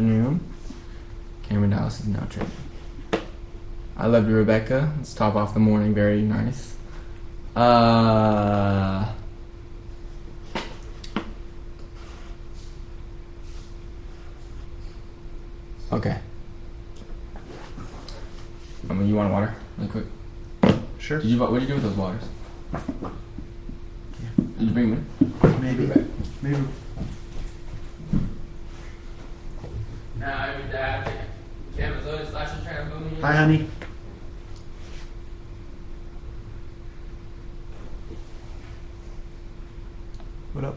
afternoon. Cameron Dallas is now training. I love you, Rebecca. Let's top off the morning. Very nice. Okay. You want water? Really quick. Sure. What did you do with those waters? Yeah. Did you bring them? Maybe. Nah, I would Cameron's always flashing, trying to boom me. Hi, honey. What up?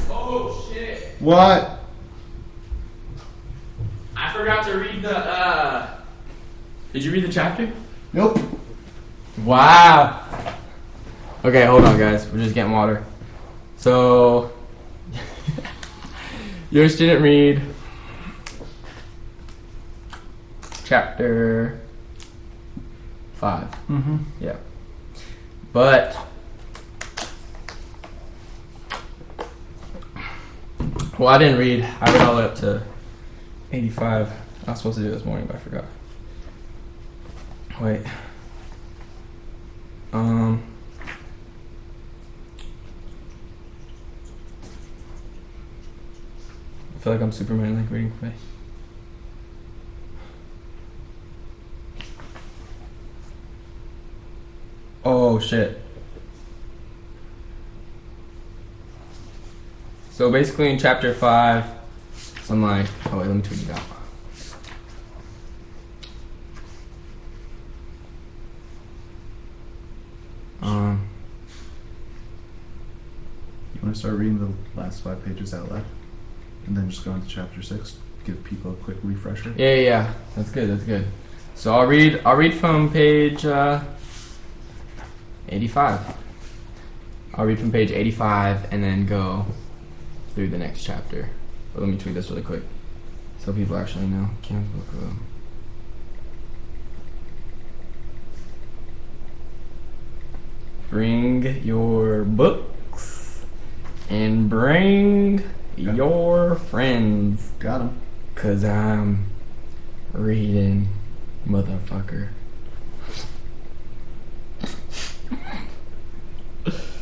Oh shit! What? I forgot to read the. Did you read the chapter? Nope. Wow. Okay, hold on, guys. We're just getting water. So, yours didn't read chapter 5. Mm-hmm. Yeah. But well, I didn't read. I read all the way up to 85. I was supposed to do it this morning, but I forgot. Wait. I feel like I'm Superman, like reading for me. Oh shit. So basically in chapter 5, I'm like, oh wait, let me tweet it out. You want to start reading the last 5 pages out loud? And then just go into chapter 6? Give people a quick refresher? Yeah. That's good. So I'll read from page 85. I'll read from page 85 and then go through the next chapter. But let me tweet this really quick so people actually know. Cam's Book Club. Bring your books and bring your friends. Got him. 'Cause I'm reading, motherfucker.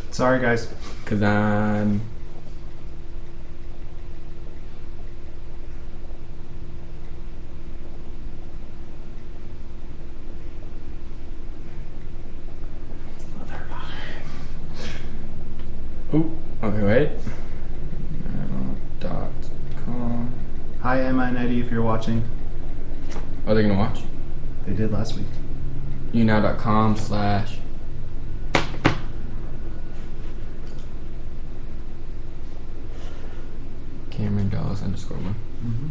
Sorry, guys. 'Cause I'm okay, wait. .com. Hi, Emma and Eddie, if you're watching. Are they gonna watch? They did last week. younow.com/ Cameron Dallas _1. Mm-hmm.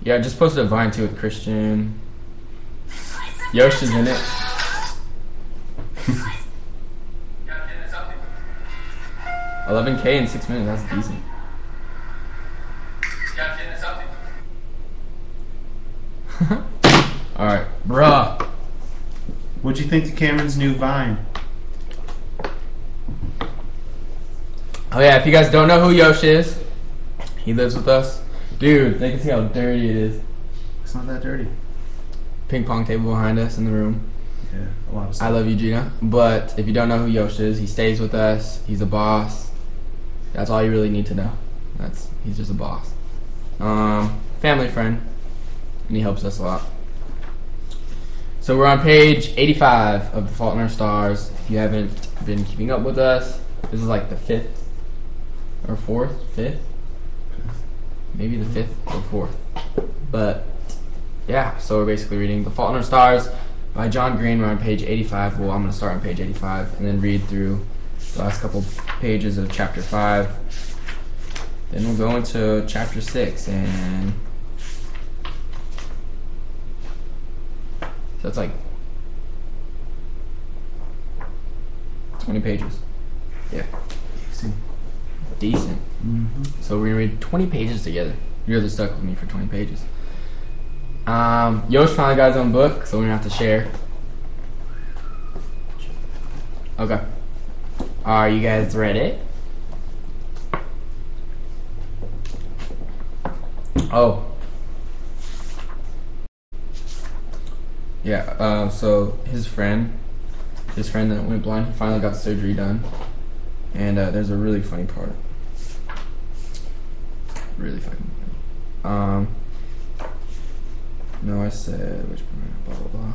Yeah, I just posted a Vine too with Christian. Yosh is in it. $11K in 6 minutes, that's decent. Alright, bruh. What'd you think of Cameron's new Vine? Oh yeah, if you guys don't know who Yosh is, he lives with us. Dude, they can see how dirty it is. It's not that dirty. Ping pong table behind us in the room. Yeah, a lot of stuff. I love you, Gina. But if you don't know who Yosh is, he stays with us. He's a boss. That's all you really need to know. He's just a boss. Family friend, and he helps us a lot. So we're on page 85 of The Fault in Our Stars. If you haven't been keeping up with us, this is like the 5th or 5th? Maybe the 5th or 4th. But yeah, so we're basically reading The Fault in Our Stars by John Green. We're on page 85. Well, I'm going to start on page 85 and then read through the last couple pages of chapter 5. Then we'll go into chapter 6 and so it's like 20 pages. Yeah. Easy. decent. So we're gonna read 20 pages together. You guys are stuck with me for 20 pages. Yosh finally got his own book, so we're gonna have to share. Okay. Are you guys ready? Oh. Yeah, so his friend that went blind, he finally got surgery done. And there's a really funny part. Really fucking funny. No, I said which part, blah, blah, blah.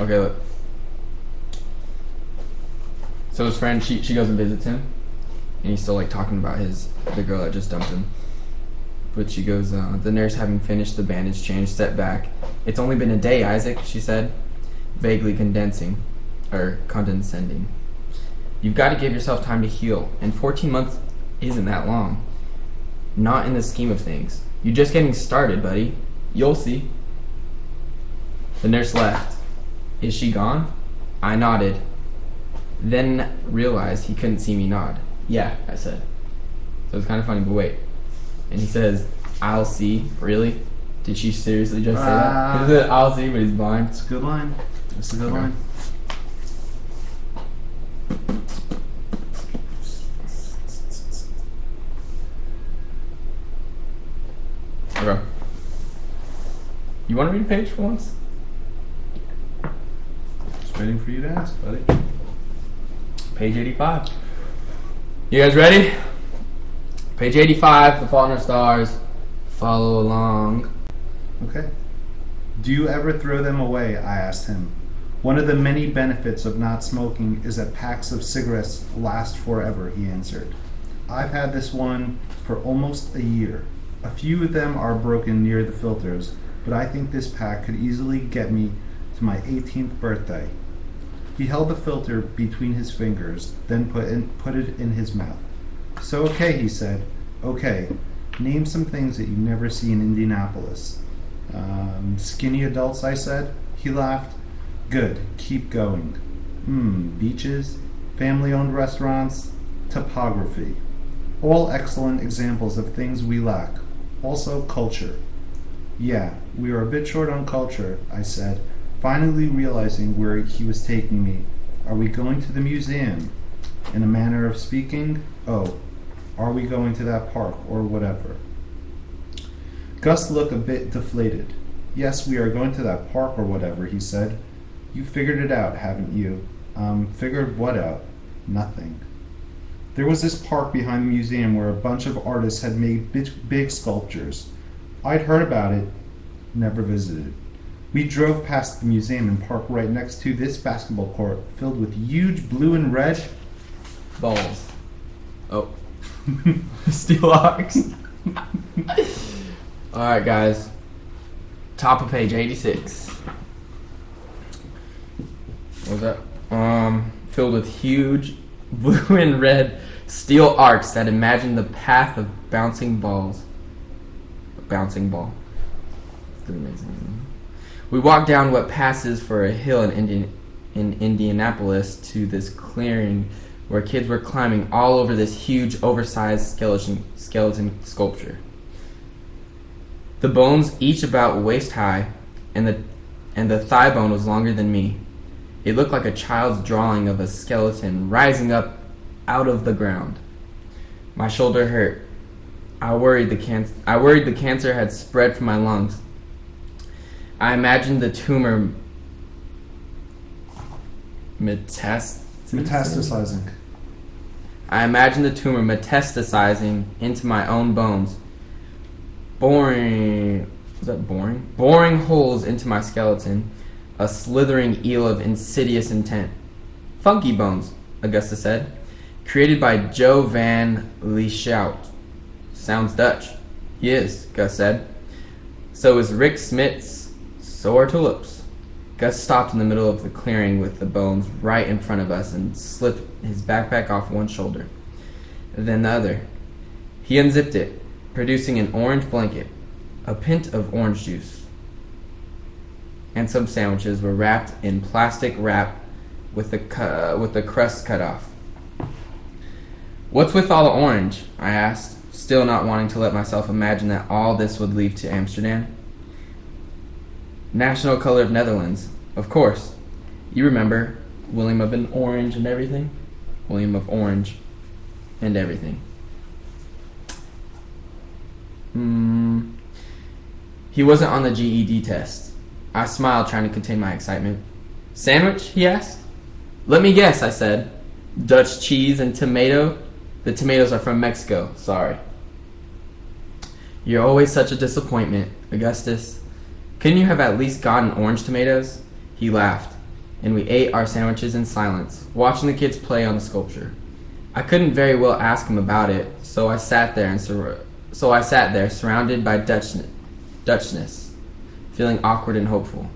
Okay, look. So his friend, she goes and visits him. And he's still like talking about the girl that just dumped him. But she goes, the nurse having finished the bandage change, stepped back. It's only been a day, Isaac, she said, vaguely condescending. You've got to give yourself time to heal, and 14 months isn't that long. Not in the scheme of things. You're just getting started, buddy. You'll see. The nurse left. Is she gone? I nodded. Then realized he couldn't see me nod. Yeah, I said. So it's kind of funny, but wait. And he says, I'll see. Really? Did she seriously just say that? He said, I'll see, but he's blind. It's a good line. It's a good line. Okay. You want to read a page for once? Just waiting for you to ask, buddy. Page 85. You guys ready? Page 85, The Fault in Our Stars. Follow along. Okay. Do you ever throw them away? I asked him. One of the many benefits of not smoking is that packs of cigarettes last forever, he answered. I've had this one for almost a year. A few of them are broken near the filters, but I think this pack could easily get me to my 18th birthday. He held the filter between his fingers, then put it in his mouth. So okay, he said. Okay, name some things that you never see in Indianapolis. Skinny adults, I said. He laughed. Good, keep going. Beaches, family-owned restaurants, topography. All excellent examples of things we lack. Also, culture. Yeah, we are a bit short on culture, I said, finally realizing where he was taking me. Are we going to the museum? In a manner of speaking, oh, are we going to that park, or whatever? Gus looked a bit deflated. Yes, we are going to that park or whatever, he said. You figured it out, haven't you? Figured what out? Nothing. There was this park behind the museum where a bunch of artists had made big sculptures. I'd heard about it, never visited. We drove past the museum and parked right next to this basketball court filled with huge blue and red balls. Oh. Steel arcs. Alright, guys. Top of page 86. What was that? Filled with huge blue and red steel arcs that imagine the path of bouncing balls. A bouncing ball. It's amazing. We walked down what passes for a hill in Indianapolis to this clearing where kids were climbing all over this huge, oversized skeleton sculpture. The bones each about waist high, and the thigh bone was longer than me. It looked like a child's drawing of a skeleton rising up out of the ground. My shoulder hurt. I worried the cancer had spread from my lungs. I imagined the tumor metastasizing. I imagined the tumor metastasizing into my own bones. Boring holes into my skeleton. A slithering eel of insidious intent. Funky bones, Augusta said. Created by Joe van Lieshout. Sounds Dutch. He is, Gus said. So is Rick Smits. So are tulips. Gus stopped in the middle of the clearing with the bones right in front of us and slipped his backpack off one shoulder, then the other. He unzipped it, producing an orange blanket, a pint of orange juice. and some sandwiches were wrapped in plastic wrap with the crust cut off. "What's with all the orange?" I asked, still not wanting to let myself imagine that all this would lead to Amsterdam. "National color of Netherlands, of course. You remember, William of an Orange and everything? William of Orange and everything." He wasn't on the GED test. I smiled, trying to contain my excitement. "Sandwich?" he asked. "Let me guess," I said. "Dutch cheese and tomato?" "The tomatoes are from Mexico, sorry." "You're always such a disappointment, Augustus. Couldn't you have at least gotten orange tomatoes?" He laughed, and we ate our sandwiches in silence, watching the kids play on the sculpture. I couldn't very well ask him about it, so I sat there surrounded by Dutchness, feeling awkward and hopeful.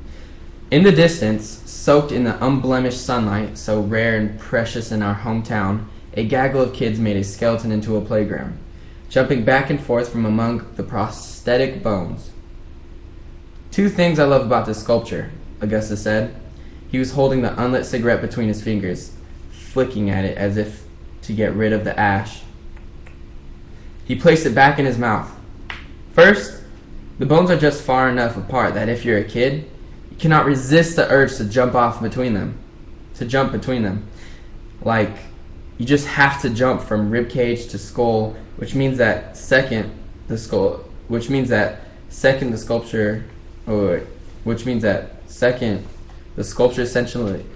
In the distance, soaked in the unblemished sunlight so rare and precious in our hometown, a gaggle of kids made a skeleton into a playground, jumping back and forth from among the prosthetic bones. "Two things I love about this sculpture," Augustus said. He was holding the unlit cigarette between his fingers, flicking at it as if to get rid of the ash. He placed it back in his mouth. "First, the bones are just far enough apart that if you're a kid, you cannot resist the urge to jump between them. Like, you just have to jump from rib cage to skull, which means that second the sculpture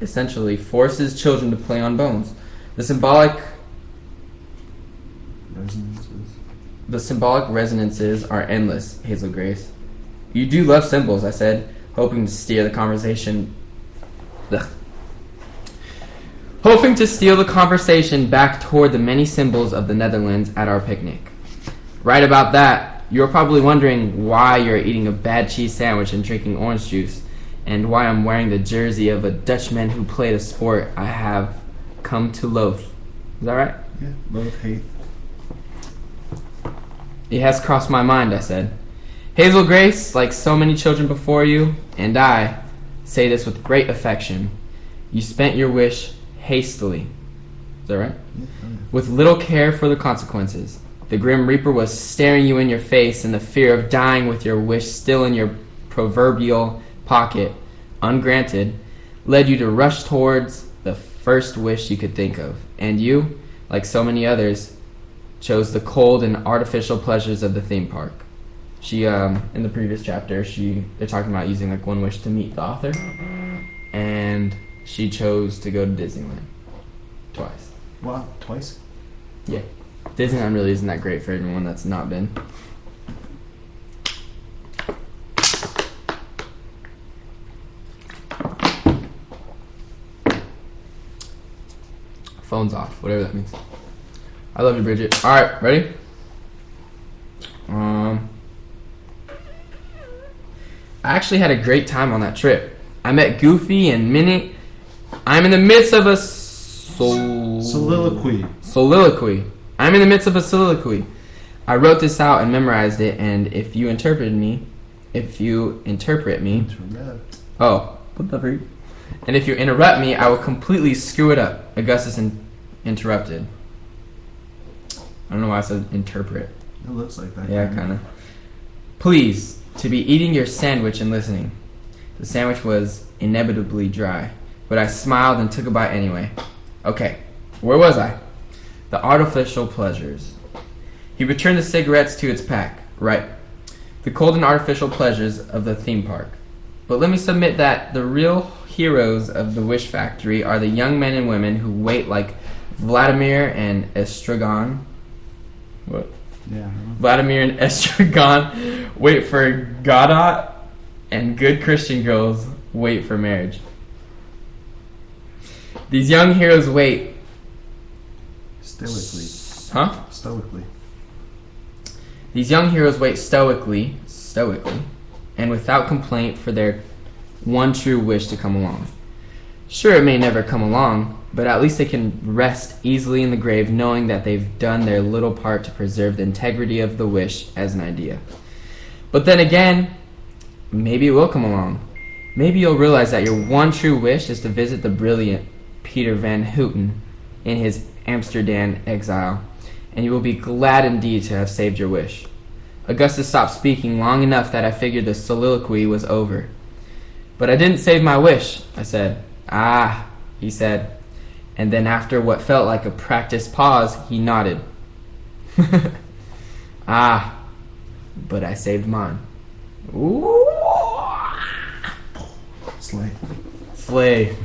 essentially forces children to play on bones. The symbolic resonances are endless, Hazel Grace." "You do love symbols," I said, hoping to steer the conversation back toward the many symbols of the Netherlands at our picnic. "Right about that. You're probably wondering why you're eating a bad cheese sandwich and drinking orange juice, and why I'm wearing the jersey of a Dutchman who played a sport I have come to loathe. Is that right?" Yeah, loathe, hate. "It has crossed my mind," I said. "Hazel Grace, like so many children before you, and I say this with great affection, you spent your wish hastily." Is that right? Yeah. "With little care for the consequences. The Grim Reaper was staring you in your face, and the fear of dying with your wish still in your proverbial pocket, ungranted, led you to rush towards the first wish you could think of. And you, like so many others, chose the cold and artificial pleasures of the theme park." She, in the previous chapter, they're talking about using like one wish to meet the author, and she chose to go to Disneyland twice. Wow, twice? Yeah. Disneyland really isn't that great for anyone that's not been. Phone's off, whatever that means. I love you, Bridget. Alright, ready? I actually had a great time on that trip. I met Goofy and Minnie. I'm in the midst of a soliloquy. I'm in the midst of a soliloquy. I wrote this out and memorized it, and if you interpret me, oh, whatever. And if you interrupt me, I will completely screw it up. Augustus interrupted. I don't know why I said interpret. It looks like that. Yeah, kind of. "Please, to be eating your sandwich and listening." The sandwich was inevitably dry, but I smiled and took a bite anyway. Okay, where was I? The artificial pleasures. He returned the cigarettes to its pack. Right. The cold and artificial pleasures of the theme park. But let me submit that the real heroes of the Wish Factory are the young men and women who wait like Vladimir and Estragon. What? Yeah. Vladimir and Estragon wait for Godot, and good Christian girls wait for marriage. These young heroes wait stoically. Stoically. These young heroes wait stoically, and without complaint for their one true wish to come along. Sure, it may never come along, but at least they can rest easily in the grave knowing that they've done their little part to preserve the integrity of the wish as an idea. But then again, maybe it will come along. Maybe you'll realize that your one true wish is to visit the brilliant Peter Van Houten in his Amsterdam exile, and you will be glad indeed to have saved your wish. Augustus stopped speaking long enough that I figured the soliloquy was over. But I didn't save my wish, I said. Ah, he said. And then after what felt like a practiced pause, he nodded. Ah, but I saved mine. Ooh. Slay.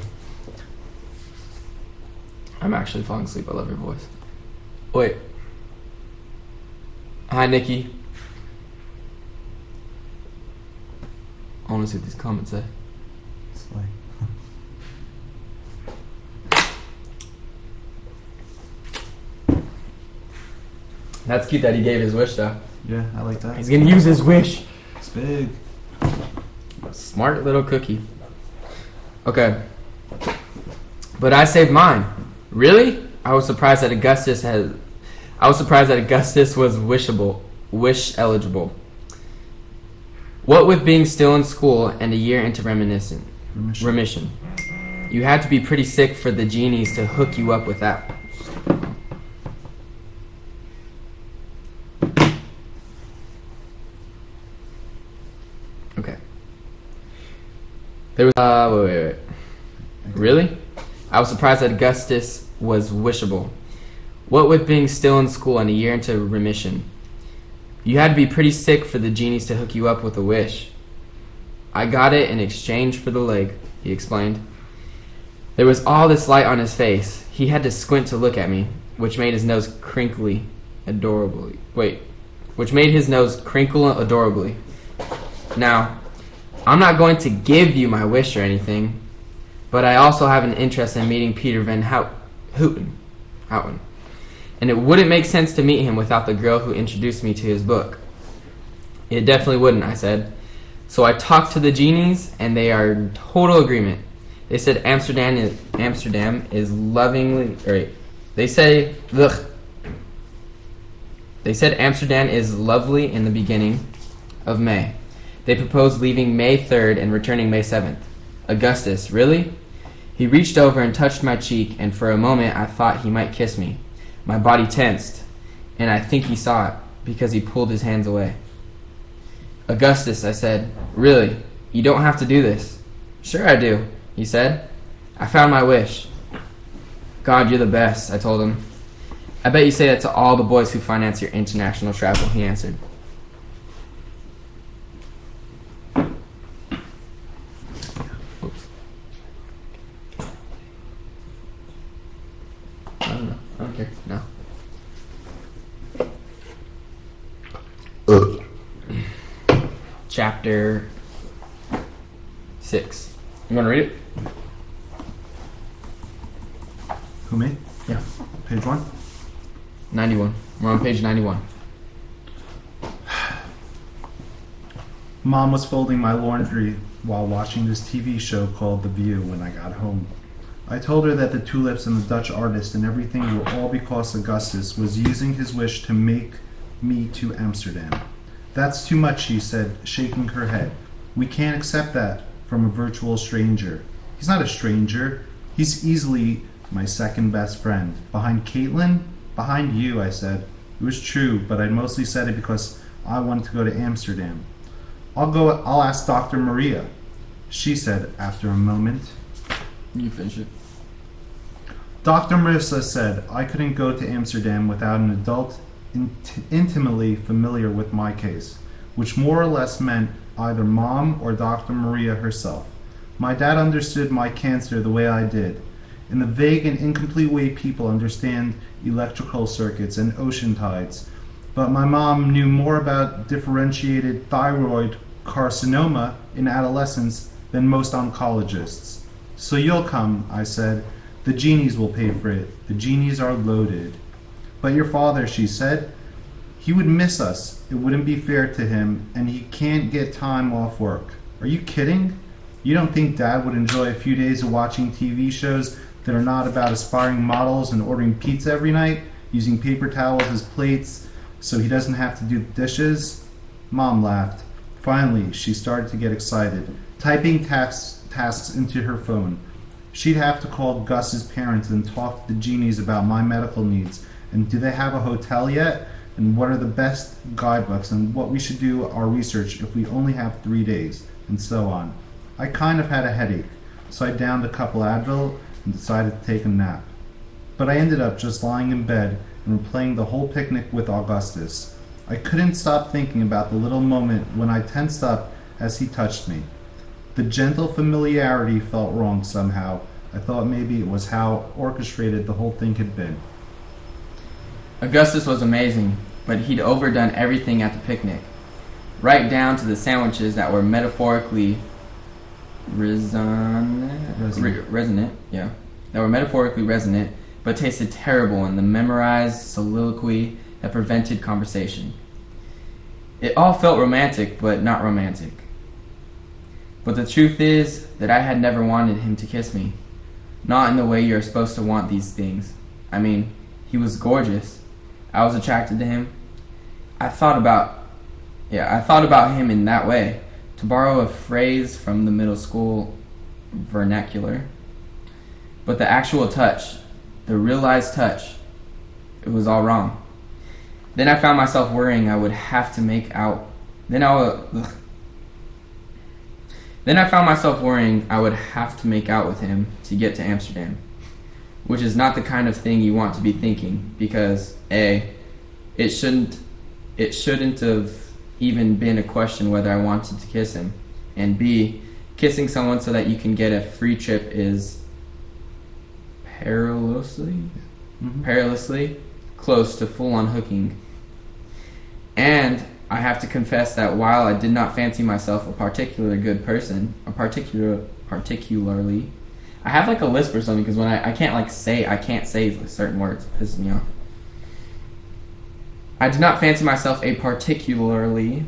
I'm actually falling asleep. I love your voice. Wait. Hi, Nikki. I want to see what these comments say. Slay. That's cute that he gave his wish, though. Yeah, I like that. He's gonna use his wish. It's big. Smart little cookie. Okay. But I saved mine. Really? I was surprised that Augustus was wish eligible. What with being still in school and a year into remission. You had to be pretty sick for the genies to hook you up with that. Okay. There was wait. Really? I was surprised that Augustus was wishable. What with being still in school and a year into remission. You had to be pretty sick for the genies to hook you up with a wish. I got it in exchange for the leg, he explained. There was all this light on his face. He had to squint to look at me, which made his nose crinkle adorably. Now, I'm not going to give you my wish or anything, but I also have an interest in meeting Peter Van Houten. And it wouldn't make sense to meet him without the girl who introduced me to his book. It definitely wouldn't, I said. So I talked to the genies, and they are in total agreement. They said Amsterdam is lovingly... They said Amsterdam is lovely in the beginning of May. They proposed leaving May 3rd and returning May 7th. Augustus, really? He reached over and touched my cheek, and for a moment I thought he might kiss me. My body tensed, and I think he saw it, because he pulled his hands away. Augustus, I said, really? You don't have to do this. Sure I do, he said. I found my wish. God, you're the best, I told him. I bet you say that to all the boys who finance your international travel, he answered. Oops. I don't know. I don't care. No. Chapter 6. You want to read it? Who, me? Yeah. Page 1? 91. We're on page 91. Mom was folding my laundry while watching this TV show called The View when I got home. I told her that the tulips and the Dutch artist and everything were all because Augustus was using his wish to make me to Amsterdam. That's too much, she said, shaking her head. We can't accept that from a virtual stranger. He's not a stranger. He's easily my second best friend. Behind Caitlin? Behind you, I said. It was true, but I mostly said it because I wanted to go to Amsterdam. I'll ask Dr. Maria, she said after a moment. You finish it. Dr. Marissa said I couldn't go to Amsterdam without an adult intimately familiar with my case, which more or less meant either Mom or Dr. Maria herself. My dad understood my cancer the way I did, in the vague and incomplete way people understand electrical circuits and ocean tides, but my mom knew more about differentiated thyroid carcinoma in adolescence than most oncologists. So you'll come, I said. The genies will pay for it. The genies are loaded. But your father, she said, he would miss us. It wouldn't be fair to him, and he can't get time off work. Are you kidding? You don't think Dad would enjoy a few days of watching TV shows that are not about aspiring models and ordering pizza every night, using paper towels as plates so he doesn't have to do the dishes? Mom laughed. Finally, she started to get excited. typing tasks into her phone. She'd have to call Gus's parents and talk to the genies about my medical needs, and do they have a hotel yet, and what are the best guidebooks, and what we should do our research if we only have 3 days, and so on. I kind of had a headache, so I downed a couple Advil and decided to take a nap. But I ended up just lying in bed and replaying the whole picnic with Augustus. I couldn't stop thinking about the little moment when I tensed up as he touched me. The gentle familiarity felt wrong somehow. I thought maybe it was how orchestrated the whole thing had been. Augustus was amazing, but he'd overdone everything at the picnic, right down to the sandwiches that were metaphorically resonant, but tasted terrible in the memorized soliloquy that prevented conversation. It all felt romantic, but not romantic. But the truth is that I had never wanted him to kiss me. Not in the way you're supposed to want these things. I mean, he was gorgeous. I was attracted to him. I thought about him in that way, to borrow a phrase from the middle school vernacular. But the actual touch, the realized touch, it was all wrong. Then I found myself worrying I would have to make out. Then I found myself worrying I would have to make out with him to get to Amsterdam, which is not the kind of thing you want to be thinking, because A, it shouldn't have even been a question whether I wanted to kiss him, and B, kissing someone so that you can get a free trip is perilously close to full-on hooking. And I have to confess that while I did not fancy myself a particularly good person, particularly, I have like a lisp or something, because when I can't say certain words, it pisses me off. I did not fancy myself a particularly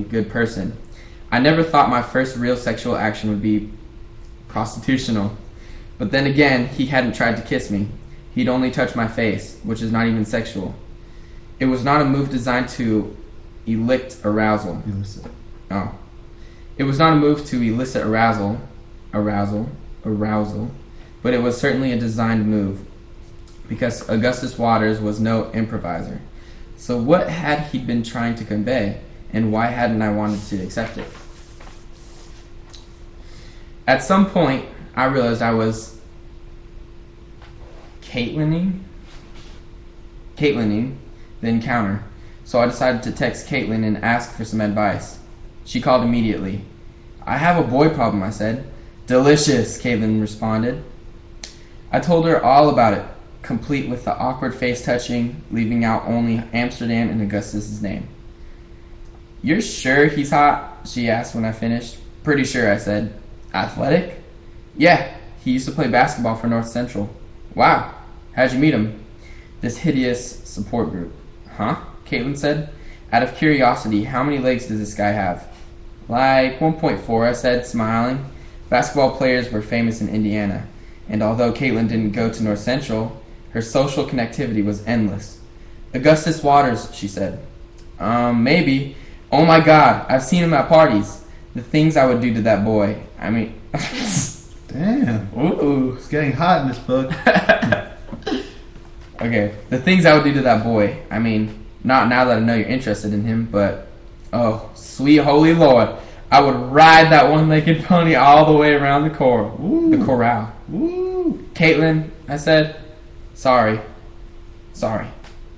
good person. I never thought my first real sexual action would be prostitutional. But then again, he hadn't tried to kiss me. He'd only touched my face, which is not even sexual. It was not a move designed to elicit arousal. It was not a move to elicit arousal, but it was certainly a designed move, because Augustus Waters was no improviser. So what had he been trying to convey, and why hadn't I wanted to accept it? At some point, I realized I was Caitlining the encounter, so I decided to text Caitlin and ask for some advice. She called immediately. I have a boy problem, I said. Delicious, Caitlin responded. I told her all about it, complete with the awkward face touching, leaving out only Amsterdam and Augustus's name. You're sure he's hot? She asked when I finished. Pretty sure, I said. Athletic? Yeah, he used to play basketball for North Central. Wow, how'd you meet him? This hideous support group. Huh? Caitlin said. Out of curiosity, how many legs does this guy have? Like 1.4, I said, smiling. Basketball players were famous in Indiana, and although Caitlin didn't go to North Central, her social connectivity was endless. Augustus Waters, she said. Maybe. Oh my God, I've seen him at parties. The things I would do to that boy. I mean... Damn. Ooh. It's getting hot in this book. Okay, the things I would do to that boy. I mean, not now that I know you're interested in him, but... Oh, sweet holy Lord. I would ride that one-legged pony all the way around the corral. Ooh. The corral. Woo. Caitlin, I said. Sorry.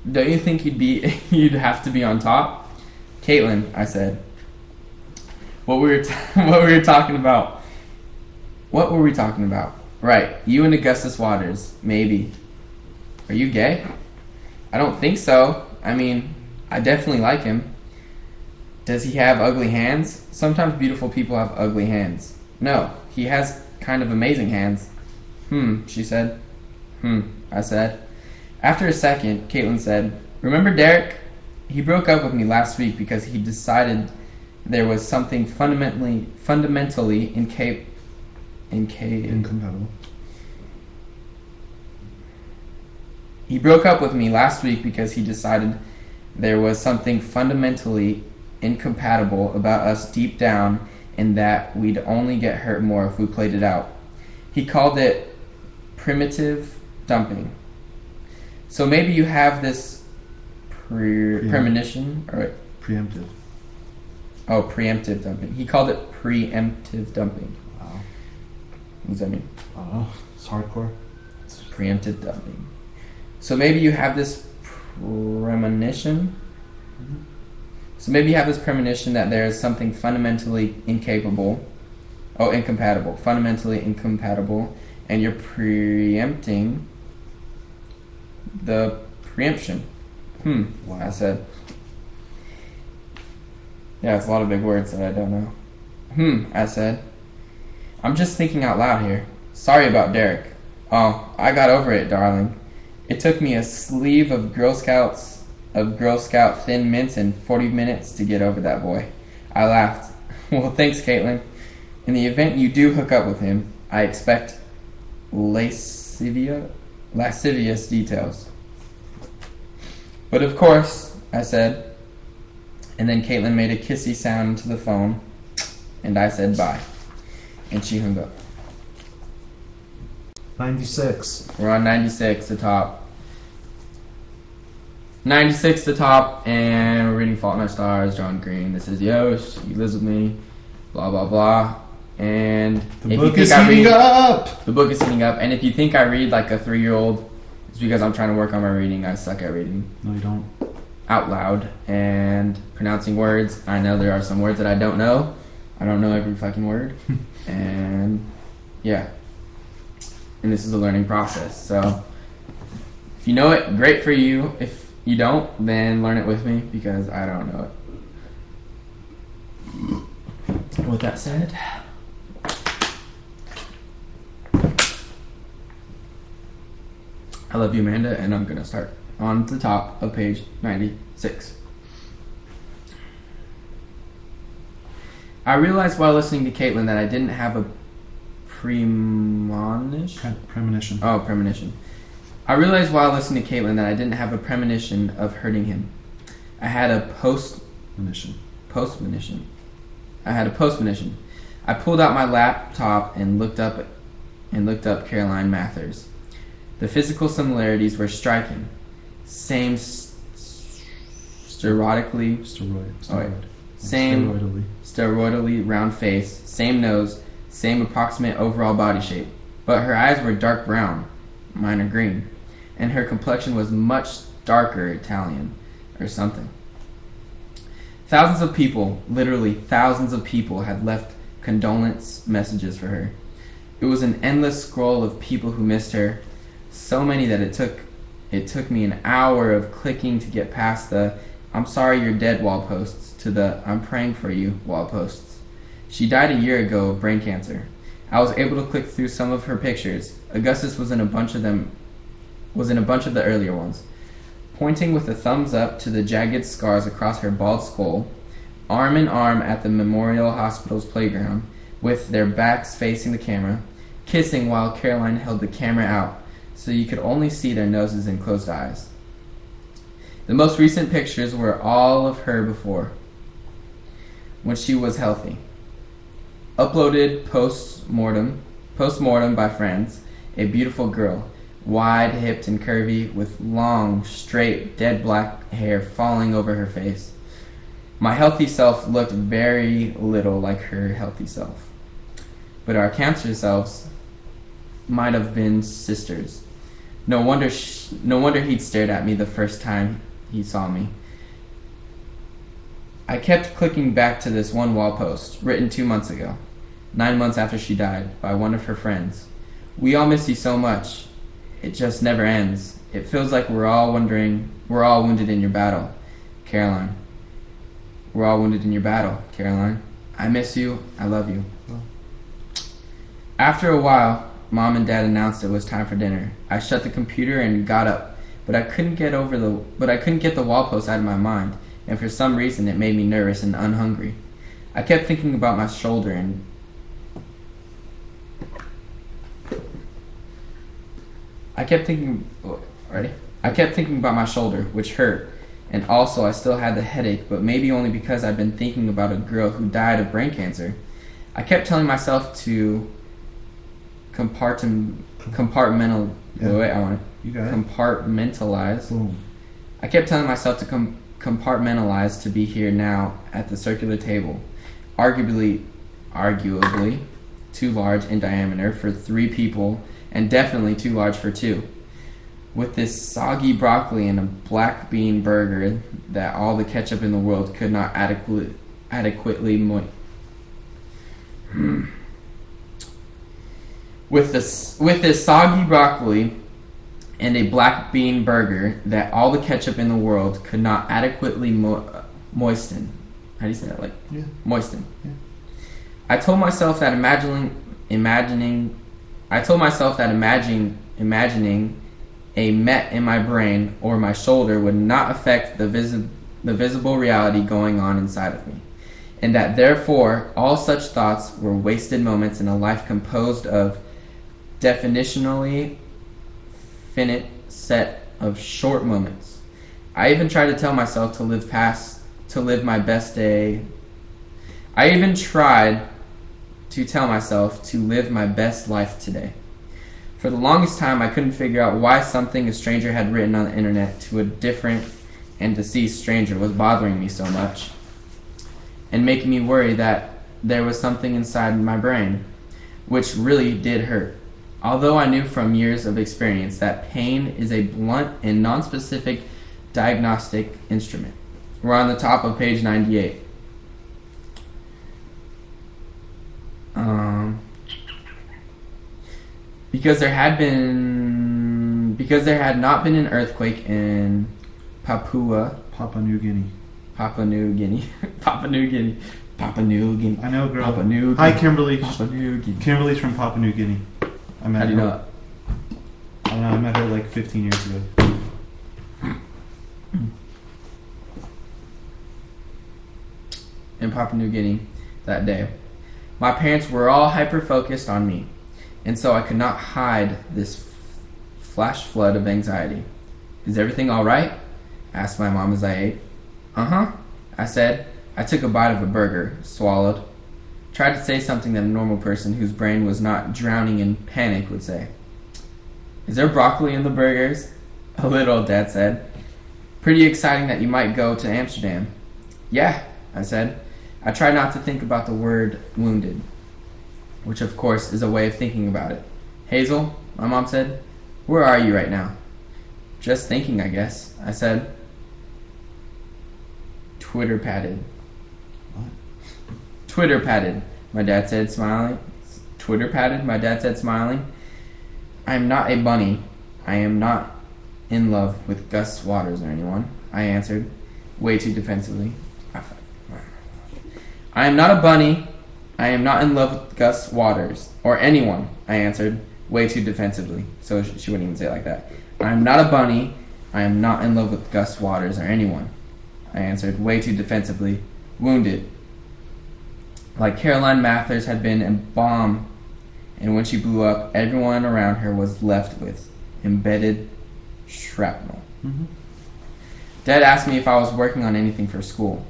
Don't you think you'd have to be on top? Caitlin, I said. What were we talking about? What were we talking about? Right, you and Augustus Waters, maybe. Are you gay? I don't think so. I mean, I definitely like him. Does he have ugly hands? Sometimes beautiful people have ugly hands. No, he has kind of amazing hands. She said. I said. After a second, Caitlin said, Remember Derek? He broke up with me last week because he decided there was something fundamentally Incompatible. He broke up with me last week because he decided there was something fundamentally incompatible about us deep down, and that we'd only get hurt more if we played it out. He called it primitive dumping. So maybe you have this premonition, or Preemptive. Oh, preemptive dumping. He called it preemptive dumping. Wow. What does that mean? I don't know. It's hardcore. It's preemptive dumping. So maybe you have this premonition. Mm-hmm. So maybe you have this premonition that there is something fundamentally fundamentally incompatible, and you're preempting the preemption. Wow. I said. Yeah, it's a lot of big words that I don't know. I said. I'm just thinking out loud here. Sorry about Derek. Oh, I got over it, darling. It took me a sleeve of Girl Scout Thin Mints and 40 minutes to get over that boy. I laughed. Well, thanks, Caitlin. In the event you do hook up with him, I expect lascivious details. But of course, I said. And then Caitlin made a kissy sound into the phone, and I said bye. And she hung up. 96. We're on 96, the top. 96, the top, and we're reading Fault in Our Stars, John Green. This is Yosh. He lives with me. Blah, blah, blah. And the book is heating up! The book is heating up. And if you think I read like a 3-year-old, it's because I'm trying to work on my reading. I suck at reading. No, you don't. Out loud and pronouncing words. I know there are some words that I don't know. I don't know every fucking word. And yeah. And this is a learning process. So if you know it, great for you. If you don't, then learn it with me because I don't know it. With that said, I love you, Amanda, and I'm gonna start on the top of page 96. I realized while listening to Caitlin that I didn't have a premonition. Oh, premonition. I realized while listening to Caitlin that I didn't have a premonition of hurting him. I had a postmonition. I pulled out my laptop and looked up Caroline Mathers. The physical similarities were striking. Same steroidally round face, same nose, same approximate overall body shape. But her eyes were dark brown, mine are green, and her complexion was much darker Italian or something. Thousands of people, literally thousands of people, had left condolence messages for her. It was an endless scroll of people who missed her, so many that it took me an hour of clicking to get past the "I'm sorry you're dead" wall posts to the "I'm praying for you" wall posts. She died a year ago of brain cancer. I was able to click through some of her pictures. Augustus was in a bunch of the earlier ones. Pointing with a thumbs up to the jagged scars across her bald skull, arm in arm at the Memorial Hospital's playground, with their backs facing the camera, kissing while Caroline held the camera out so you could only see their noses and closed eyes. The most recent pictures were all of her before, when she was healthy. Uploaded post-mortem by friends, a beautiful girl, wide-hipped and curvy, with long, straight, dead black hair falling over her face. My healthy self looked very little like her healthy self. But our cancer selves might have been sisters. No wonder he'd stared at me the first time he saw me. I kept clicking back to this one wall post, written 2 months ago, 9 months after she died, by one of her friends. "We all miss you so much. It just never ends. It feels like we're all wounded in your battle, Caroline. We're all wounded in your battle, Caroline. I miss you. I love you." After a while, Mom and Dad announced it was time for dinner. I shut the computer and got up, but I couldn't get the wall post out of my mind, and for some reason it made me nervous and unhungry. I kept thinking about my shoulder and I kept thinking about my shoulder, which hurt, And also, I still had the headache, but maybe only because I'd been thinking about a girl who died of brain cancer. I kept telling myself to compartmentalize. Yeah. Wait, I want You to got it. compartmentalize. Boom. I kept telling myself to compartmentalize to be here now at the circular table, arguably too large in diameter for 3 people, and definitely too large for 2. With this soggy broccoli and a black bean burger that all the ketchup in the world could not adequately With this soggy broccoli and a black bean burger that all the ketchup in the world could not adequately moisten. How do you say that? Like, Yeah. moisten. Yeah. I told myself that imagining a met in my brain or my shoulder would not affect the visible reality going on inside of me, and that therefore all such thoughts were wasted moments in a life composed of definitionally finite set of short moments. I even tried to tell myself to live my best day. I even tried to tell myself to live my best life today. For the longest time, I couldn't figure out why something a stranger had written on the internet to a different and deceased stranger was bothering me so much and making me worry that there was something inside my brain which really did hurt. Although I knew from years of experience that pain is a blunt and non-specific diagnostic instrument. We're on the top of page 98. Because there had not been an earthquake in Papua New Guinea. I know, girl. Papua New Guinea. Hi, Kimberly. Papua New Guinea. Kimberly's from Papua New Guinea. I met How do you her. know that? I don't know. I met her like 15 years ago. In Papua New Guinea that day. My parents were all hyper-focused on me, and so I could not hide this flash flood of anxiety. Is everything all right? Asked my mom as I ate. Uh-huh, I said. I took a bite of a burger, swallowed, tried to say something that a normal person whose brain was not drowning in panic would say. Is there broccoli in the burgers? A little, Dad said. Pretty exciting that you might go to Amsterdam. Yeah, I said. I tried not to think about the word wounded, which of course is a way of thinking about it. Hazel, my mom said, where are you right now? Just thinking, I guess, I said. Twitter padded. What? Twitter padded, my dad said, smiling. Twitter padded, my dad said, smiling. I am not a bunny. I am not in love with Gus Waters or anyone, I answered, way too defensively. I am not a bunny. I am not in love with Gus Waters or anyone, I answered, way too defensively. So she wouldn't even say it like that. I am not a bunny. I am not in love with Gus Waters or anyone, I answered, way too defensively, wounded. Like Caroline Mathers had been a bomb, and when she blew up, everyone around her was left with embedded shrapnel. Mm-hmm. Dad asked me if I was working on anything for school.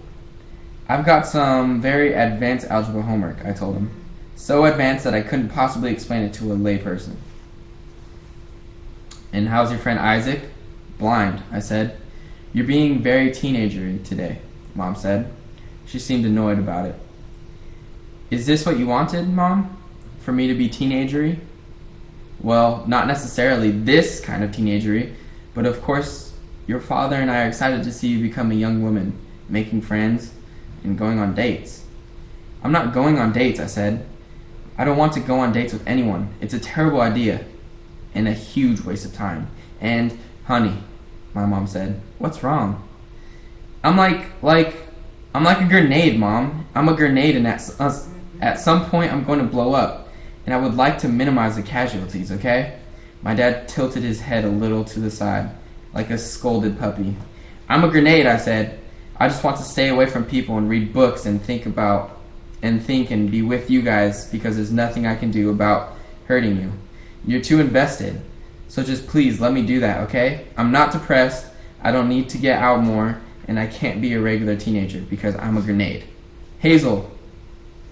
I've got some very advanced algebra homework, I told him. So advanced that I couldn't possibly explain it to a layperson. And how's your friend Isaac? Blind, I said. You're being very teenagery today, Mom said. She seemed annoyed about it. Is this what you wanted, Mom? For me to be teenagery? Well, not necessarily this kind of teenagery, but of course, your father and I are excited to see you become a young woman, making friends, and going on dates. I'm not going on dates, I said. I don't want to go on dates with anyone. It's a terrible idea, and a huge waste of time. And, honey, my mom said, what's wrong? I'm like a grenade, Mom. I'm a grenade, and at some point I'm going to blow up, and I would like to minimize the casualties, okay? My dad tilted his head a little to the side, like a scolded puppy. I'm a grenade, I said. I just want to stay away from people and read books and think and be with you guys because there's nothing I can do about hurting you. You're too invested. So just please let me do that, okay? I'm not depressed. I don't need to get out more. and I can't be a regular teenager because I'm a grenade. Hazel,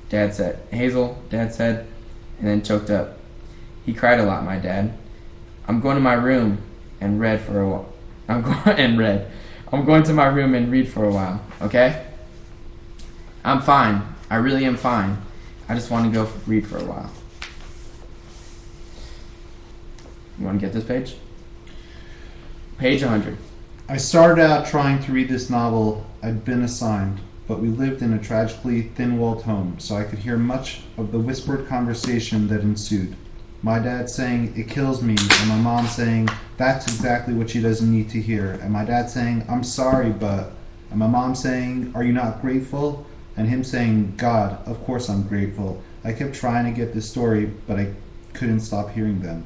Dad said. Hazel, Dad said, and then choked up. He cried a lot, my dad. I'm going to my room and read for a while. I'm going to my room and read for a while, okay? I'm fine. I really am fine. I just want to go read for a while. You want to get this page? Page 100. I started out trying to read this novel I'd been assigned, but we lived in a tragically thin-walled home, so I could hear much of the whispered conversation that ensued. My dad saying, "It kills me," and my mom saying, "That's exactly what she doesn't need to hear," and my dad saying, "I'm sorry, but," and my mom saying, "Are you not grateful?" and him saying, "God, of course I'm grateful." I kept trying to get this story, but I couldn't stop hearing them.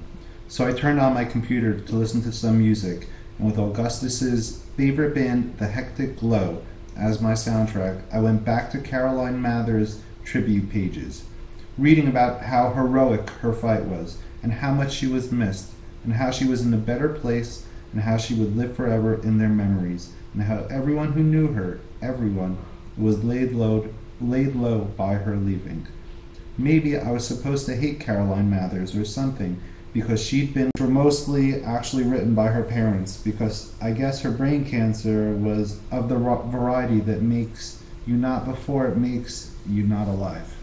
So I turned on my computer to listen to some music, and with Augustus's favorite band, The Hectic Glow, as my soundtrack, I went back to Caroline Mather's tribute pages, reading about how heroic her fight was, and how much she was missed, and how she was in a better place, and how she would live forever in their memories, and how everyone who knew her, everyone, was laid low by her leaving. Maybe I was supposed to hate Caroline Mathers or something, because she'd been mostly actually written by her parents, because I guess her brain cancer was of the variety that makes you not before it makes you not alive.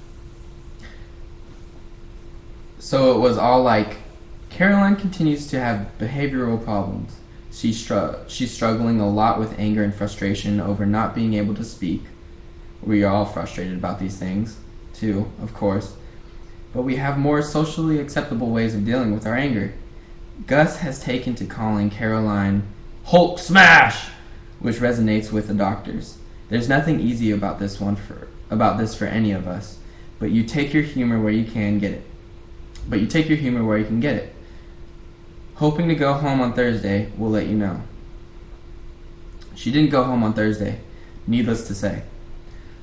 So it was all like, Caroline continues to have behavioral problems. She's struggling a lot with anger and frustration over not being able to speak. We are all frustrated about these things, too, of course. But we have more socially acceptable ways of dealing with our anger. Gus has taken to calling Caroline Hulk Smash, which resonates with the doctors. There's nothing easy about this for any of us, but you take your humor where you can get it. Hoping to go home on Thursday, we'll let you know. She didn't go home on Thursday, needless to say.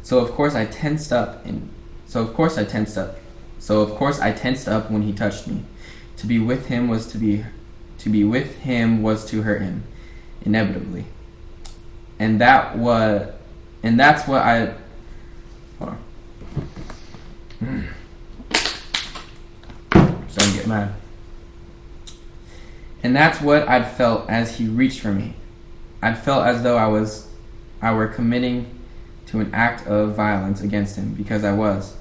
So of course I tensed up when he touched me. To be with him was to hurt him, inevitably. And that's what I hold on. Starting to get mad. And that's what I'd felt as he reached for me. I'd felt as though I were committing to an act of violence against him, because I was.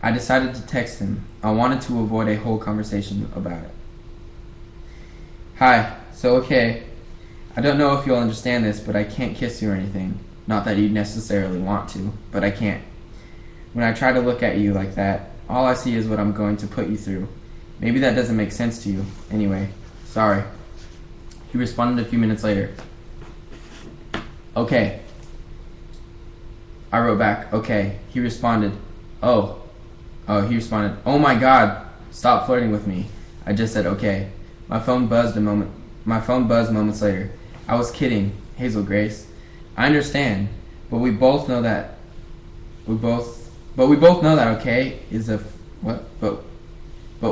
I decided to text him. I wanted to avoid a whole conversation about it. Hi, so okay, I don't know if you'll understand this, but I can't kiss you or anything. Not that you'd necessarily want to, but I can't. When I try to look at you like that, all I see is what I'm going to put you through. Maybe that doesn't make sense to you. Anyway, sorry. He responded a few minutes later. Okay. I wrote back, okay. He responded, oh, "Oh my God, stop flirting with me." I just said, okay. My phone buzzed moments later. I was kidding, Hazel Grace. I understand, but we both know that okay is a what? But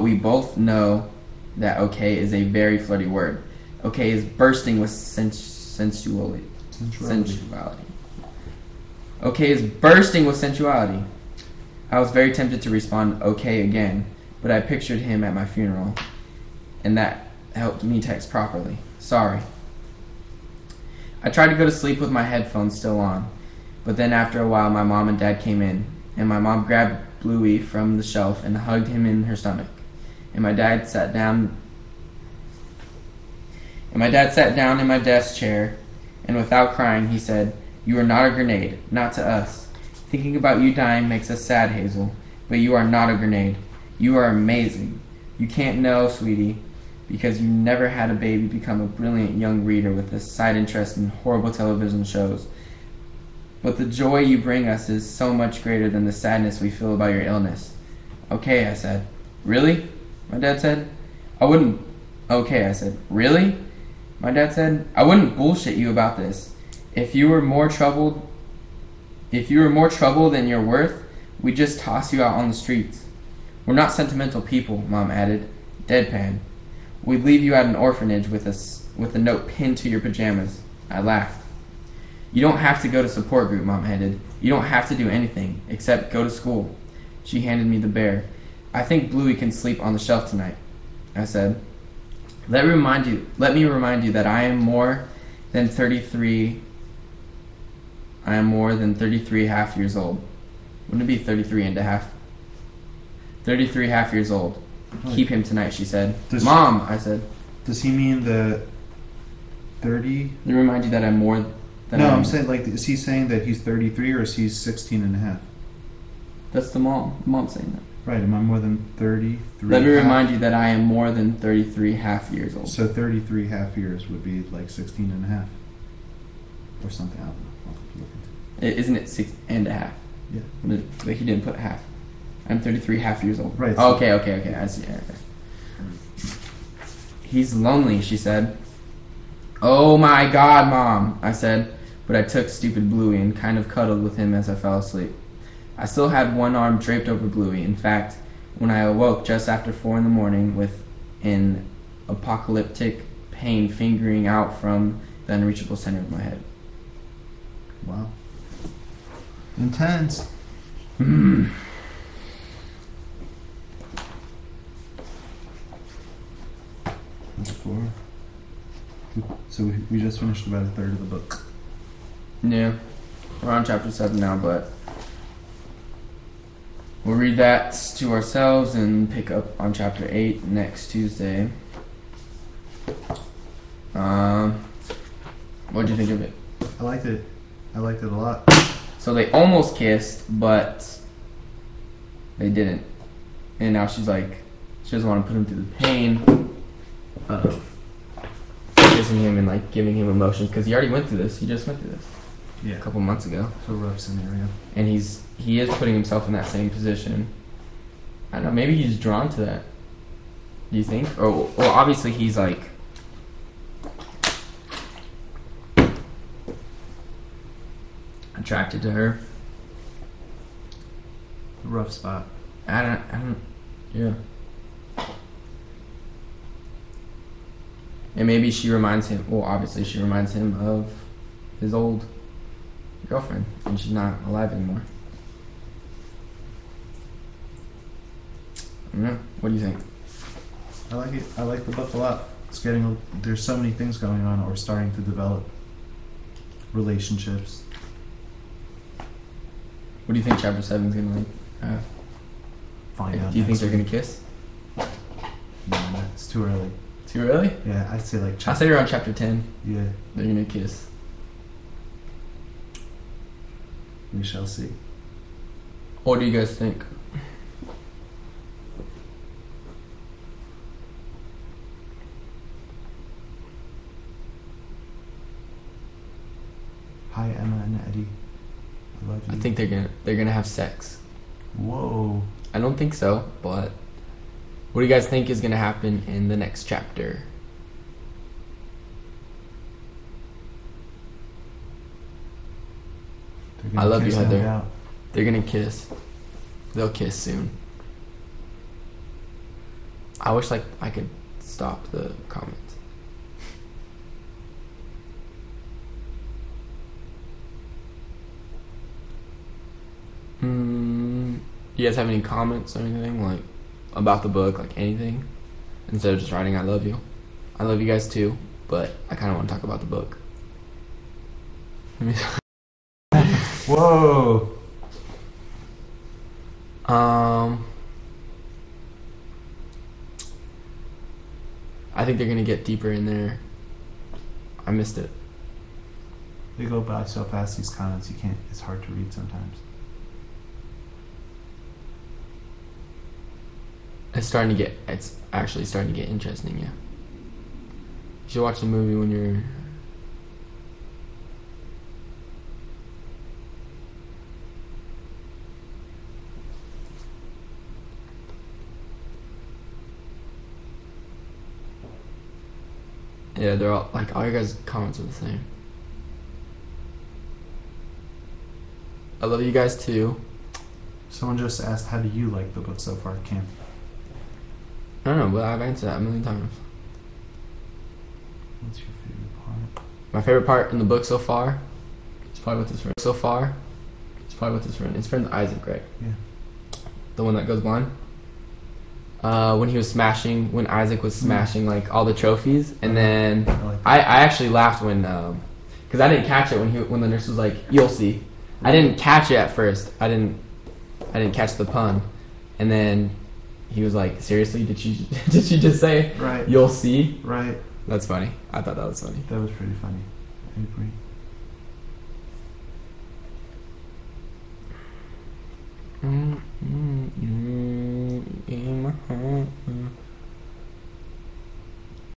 we both know that okay is a very flirty word. Okay is bursting with sensuality. Okay is bursting with sensuality. I was very tempted to respond okay again, but I pictured him at my funeral, and that helped me text properly. Sorry. I tried to go to sleep with my headphones still on, but then after a while my mom and dad came in, and my mom grabbed Bluey from the shelf and hugged him in her stomach, and my dad sat down in my desk chair, and without crying he said, "You are not a grenade, not to us. Thinking about you dying makes us sad, Hazel, but you are not a grenade. You are amazing. You can't know, sweetie, because you never had a baby become a brilliant young reader with a side interest in horrible television shows. But the joy you bring us is so much greater than the sadness we feel about your illness." Okay, I said. Really? My dad said. Okay, I said. Really? My dad said. I wouldn't bullshit you about this. If you were more trouble than you're worth, we'd just toss you out on the streets. We're not sentimental people, Mom added, deadpan. We'd leave you at an orphanage with a note pinned to your pajamas. I laughed. You don't have to go to support group, Mom ended. You don't have to do anything except go to school. She handed me the bear. I think Bluey can sleep on the shelf tonight, I said. Let me remind you that I am more than 33. I am more than 33 half years old. Wouldn't it be 33 and a half? 33 half years old. Keep him tonight, she said. Mom, I said. Does he mean the 30? Let me remind you that I'm more than... No, I'm saying, like, is he saying that he's 33 or is he 16 and a half? That's the mom. The mom's saying that. Right, am I more than 33? Let me remind you that I am more than 33 half years old. So 33 half years would be like 16 and a half. Or something, I don't know. I'll have to look into it. Isn't it 6 and a half? Yeah. But he didn't put half. I'm 33 half years old. Right. Oh, okay. I see. Okay. He's lonely, she said. Oh my God, Mom, I said, but I took stupid Bluey and kind of cuddled with him as I fell asleep. I still had one arm draped over Bluey. In fact, when I awoke just after 4 in the morning with an apocalyptic pain fingering out from the unreachable center of my head. Wow. Intense. Four. So we just finished about a third of the book. Yeah. We're on chapter 7 now, but we'll read that to ourselves and pick up on chapter 8 next Tuesday. What did you think of it? I liked it. I liked it a lot. So they almost kissed, but they didn't. And now she's like, she doesn't want to put him through the pain of kissing him and like giving him emotions, because he already went through this. He just went through this a couple months ago. It's a rough scenario. And he is putting himself in that same position. I don't know, maybe he's drawn to that. Do you think? Or well, obviously he's like attracted to her. Rough spot. I don't yeah. And maybe she reminds him, well, obviously she reminds him of his old girlfriend, and she's not alive anymore. I don't know. What do you think? I like it. I like the book a lot. It's there's so many things going on or starting to develop. Relationships. What do you think chapter 7 is going to have? Find out. Do you think they're going to kiss? No, it's too early. Too early? Yeah, I'd say like I'll say around chapter 10. Yeah. They're going to kiss. We shall see. What do you guys think? Hi, Emma and Eddie. I love you. I think they're gonna have sex. Whoa. I don't think so, but what do you guys think is gonna happen in the next chapter? I love you, Heather. They're gonna kiss. They'll kiss soon. I wish like I could stop the comments. You guys have any comments or anything like about the book, like anything? Instead of just writing I love you. I love you guys too, but I kinda wanna talk about the book. Whoa. I think they're gonna get deeper in there. I missed it. They go by so fast, these comments, it's hard to read sometimes. It's actually starting to get interesting, yeah. You should watch the movie when you're... Yeah, they're all, like, all your guys' comments are the same. I love you guys too. Someone just asked, how do you like the book so far, Cam? I don't know, but I've answered that a million times. What's your favorite part? My favorite part in the book so far It's probably with his friend. So far, it's probably with his friend. His friend's Isaac, right? Yeah. The one that goes blind. When Isaac was smashing like all the trophies, and then I actually laughed when, because I didn't catch it when the nurse was like, "You'll see." I didn't catch it at first. I didn't catch the pun, and then he was like, "Seriously, did she just say right? You'll see?" Right. That's funny. I thought that was funny. That was pretty funny. I agree.